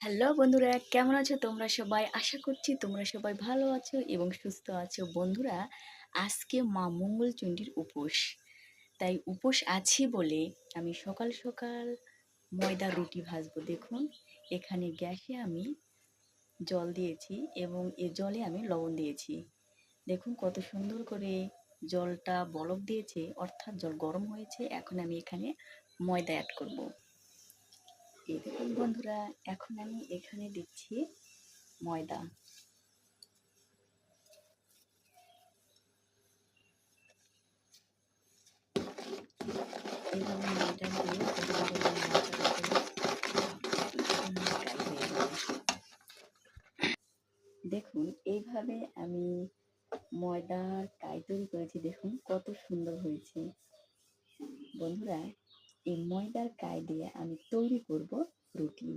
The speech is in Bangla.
হ্যালো বন্ধুরা, কেমন আছো তোমরা সবাই? আশা করছি তোমরা সবাই ভালো আছো এবং সুস্থ আছো। বন্ধুরা, আজকে মা মঙ্গলচণ্ডীর উপোস। তাই উপোস আছি বলে আমি সকাল সকাল ময়দা রুটি ভাজবো। দেখুন, এখানে গ্যাসে আমি জল দিয়েছি এবং এ জলে আমি লবণ দিয়েছি। দেখুন কত সুন্দর করে জলটা বলক দিয়েছে, অর্থাৎ জল গরম হয়েছে। এখন আমি এখানে ময়দা অ্যাড করব। এই দেখুন বন্ধুরা, এখন আমি এখানে দিচ্ছি ময়দা। এইভাবে ময়দা দিয়ে ভালো করে নাড়াচাড়া করে গাঢ় হয়ে যাবে। দেখুন এইভাবে আমি ময়দার কাই তৈরি করেছি। দেখুন কত সুন্দর হয়েছে। বন্ধুরা, এই ময়দার কাই দিয়ে আমি তৈরি করব রুটি।